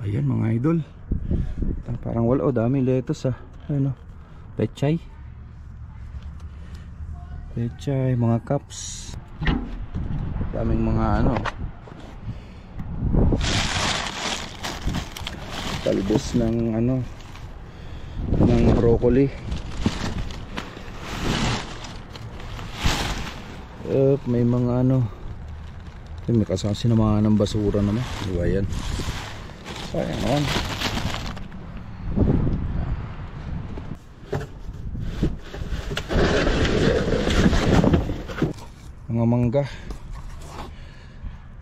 Ayan mga idol. Parang wala, daming lettuce ah. Ano? Pechay. Pechay, mga cups. Daming mga ano. Talbos ng ano, ng broccoli. May mga ano. May kasasi na mga ng basura naman. Di ba yan? Sayang naman. Mga mangga.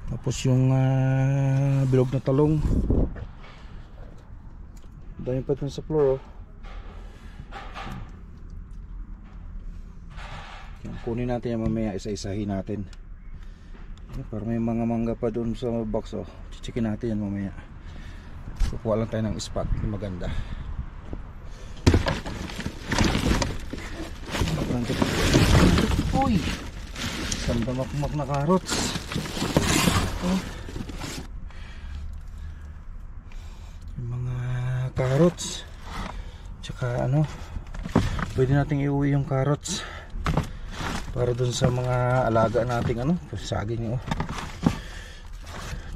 Tapos yung bilog na talong. Dahil pa dun sa floor oh. Yan, kunin natin yan mamaya, isa-isahin natin. Para may mga mangga pa dun sa box oh. Chichikin natin yan mamaya. Kukuha lang tayo ng spot na maganda. Uy! Isang damakmak na carrots oh. Yung mga carrots tsaka ano, pwede nating iuwi yung carrots para dun sa mga alaga nating ano, saging oh.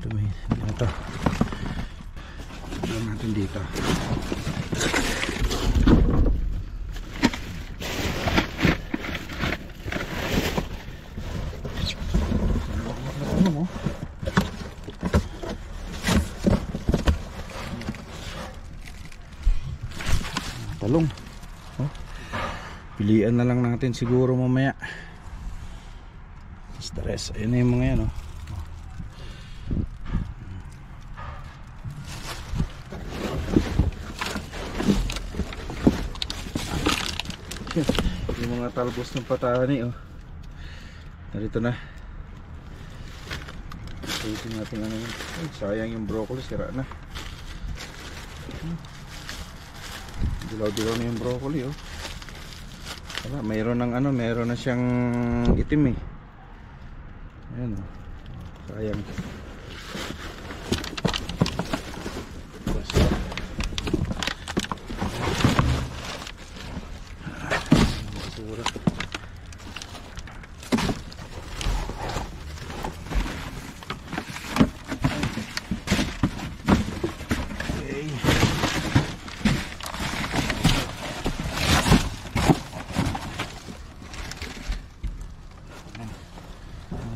Dumi, ito ito natin dito. Talong oh. Pilian na lang natin siguro mamaya. Stress, ayun na yung mga yan oh. Yung mga talbos ng patani oh. Narito na. Ito natin ano yun. Ay, sayang yung broccoli, sira na. Dilaw-dilaw na yung broccoli oh. Wala, mayroon ng ano, mayroon na siyang itim eh. Ayan oh. Sayang. Basura.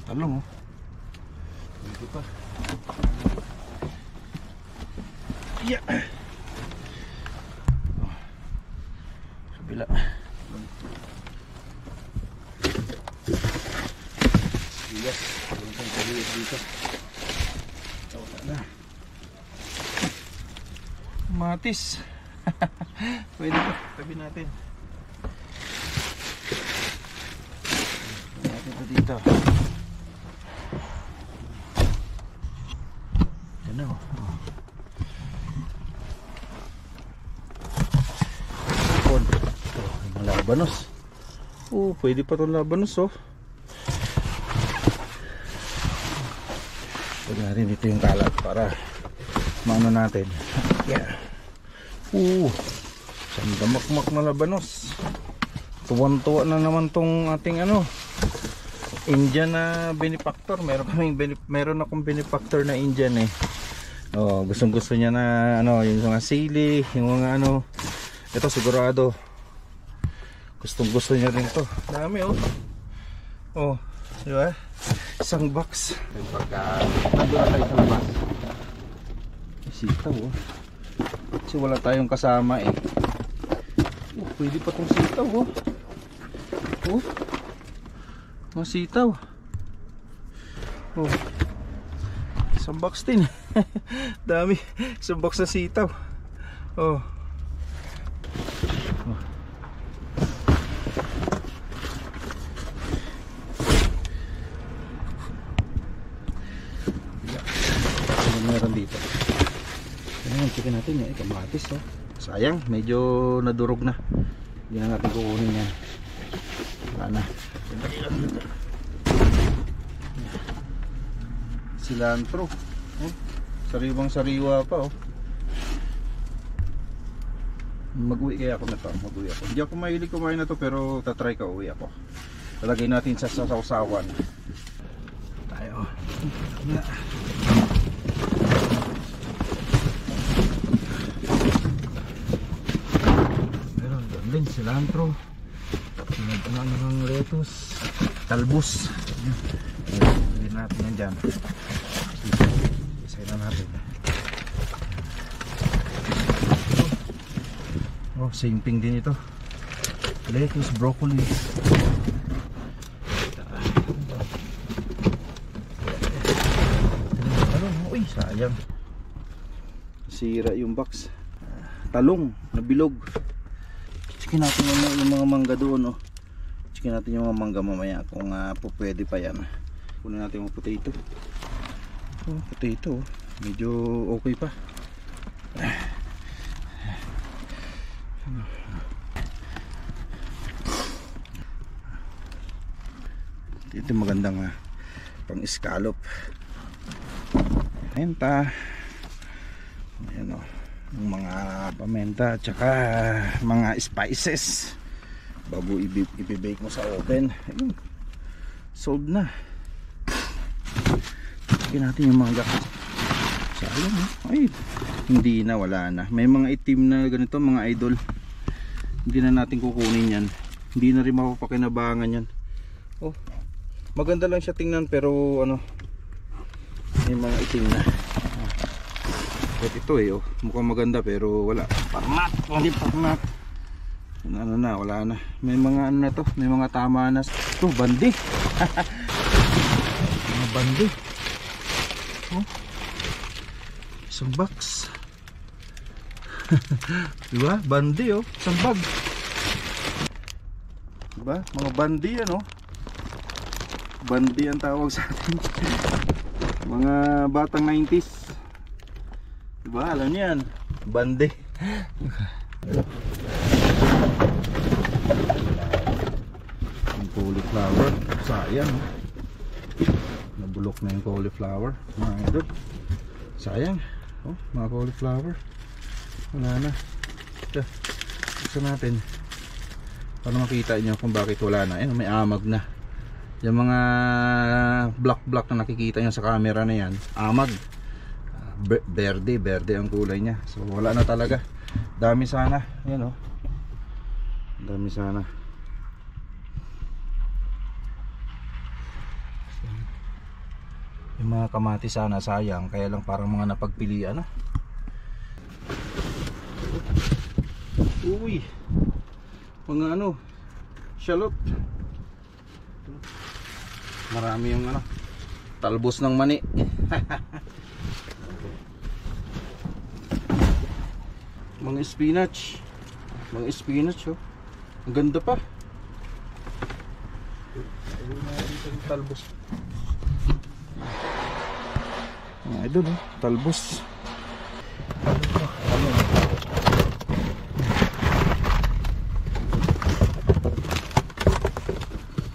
Talong oh. Ito pa. Yeah. Oh. Kabila. Yes. Walang pang kabila dito. Wala na. Matis. Pwede pa. Tabi natin. Natin ito dito. Ano? Ito, yung labanos. Oh, pwede pa itong labanos oh. Pwede natin dito yung kalat para maano natin. Yeah. Sandamakmak na labanos. Tuwan-tuwa na naman tong ating ano, Indian na benefactor. Meron akong benefactor na Indian eh. Oh, gustong-gusto niya na ano, yung mga sili, yung mga ano. Ito sigurado. Gustong-gusto niya rin 'to. Dami oh. Oh, di ba? Isang box. Pagka nandun na tayo sa labas. Sitaw oh. Kasi wala tayong kasama eh. Oh, pwede pa tong sitaw oh. Oh. Mga sitaw. Oh. Isang box din. Dami. Isang box na sitaw. Oh. Oh. Ano meron dito? Ayan, chicken natin eh. Kamatis oh. Sayang, medyo nadurog na. Hindi na natin kukunin yan. Wala na. Cilantro oh. Sariwang sariwa pa oh. Mag-uwi kaya ako na to. Mag-uwi ako. Hindi ako mahilig kumain na to, pero tatry ka, uwi ako. Lalagay natin sa sawsawan. Tayo. Meron din cilantro. Ano ng lettuce, talbos. Hindi natin yan dyan. Isay na natin. Oh, same thing din ito. Lettuce, broccoli. Uy, sayang. Sira yung box. Talong, nabilog. Chikin natin yung mga mangga doon, oh. Chikin natin yung mga mangga mamaya kung pwede pa yan. Kunin natin yung potato. Oh, potato, medyo okay pa. Ito magandang pang scallop. Pamenta. Ayan, oh. Yung mga pamenta at saka mga spices bago i-bake mo sa oven. Ayun, sold na. Tignan natin yung mga gakas. Sayang, ay hindi na, wala na. May mga itim na ganito mga idol, hindi na natin kukunin yan. Hindi na rin mapapakinabangan yan. Oh, maganda lang siya tingnan pero ano, may mga itim na. But ito oh, mukhang maganda pero wala. Parmat, hindi parmat. Ano na, wala na. May mga ano na to, may mga tama na. Ito, bandi. Mga bandi. Oh. Isang box. Diba? Bandi oh, isang bag. Diba? Mga bandi yan oh. Bandi ang tawag sa atin. Mga batang 90s. Diba? Alam niyo yan. Bandi. Yung cauliflower. Sayang. Nabulok na yung cauliflower. Mga idol. Sayang. Oh, mga cauliflower. Wala na. Ito. Gusto natin. Para makita nyo kung bakit wala na. Ayun, may amag na. Yung mga black na nakikita nyo sa camera na yan, amag. Berde ang kulay niya. So wala na talaga. Dami sana. Ayan oh. Dami sana. Yung mga kamatis sana sayang, kaya lang parang mga napagpilian. Uy. Mga ano, shallot. Marami yung ano, talbos ng mani. Mga spinach. Mga spinach oh. Ang ganda pa. Ayun natin yung talbos. Mga idol oh, talbos.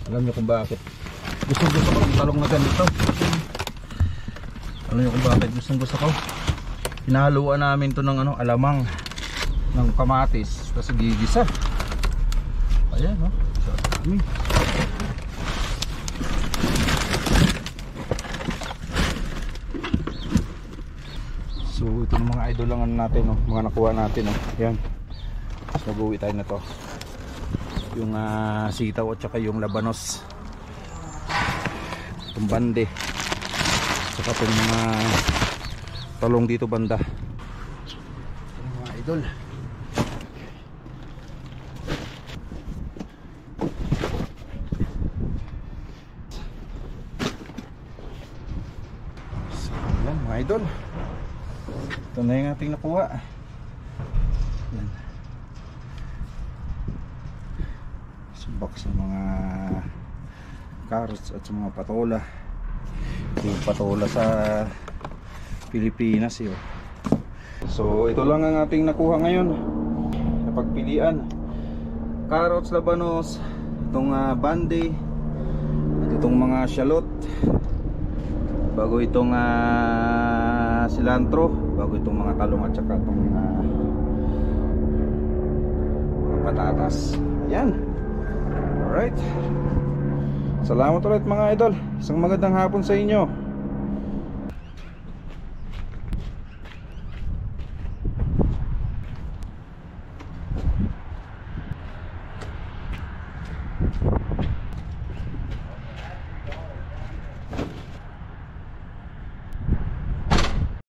Alam niyo kung bakit gusto ko ng talong na ganito. Alam niyo kung bakit gusto ko. Hinahaluan namin to ng ano, alamang ng kamatis kasi gigisa. Ayan no, sarami. So ito ng mga idol lang natin no, mga nakuha natin no. Ayan. So mag-uwi tayo na to. Yung sitaw at saka yung labanos. Itong bande. Saka itong mga talong dito banda. Yung mga idol. So yan mga idol. Ito na yung ating nakuha. Yan. Box ng mga carrots at sa mga patola. Yung patola sa Pilipinas yun. So ito lang ang ating nakuha ngayon sa pagpilian. Carrots, labanos, itong bande, at itong mga shallot, bago itong cilantro, bago itong mga talong at saka itong patatas. Ayan. Alright. Salamat ulit mga idol. Isang magandang hapon sa inyo.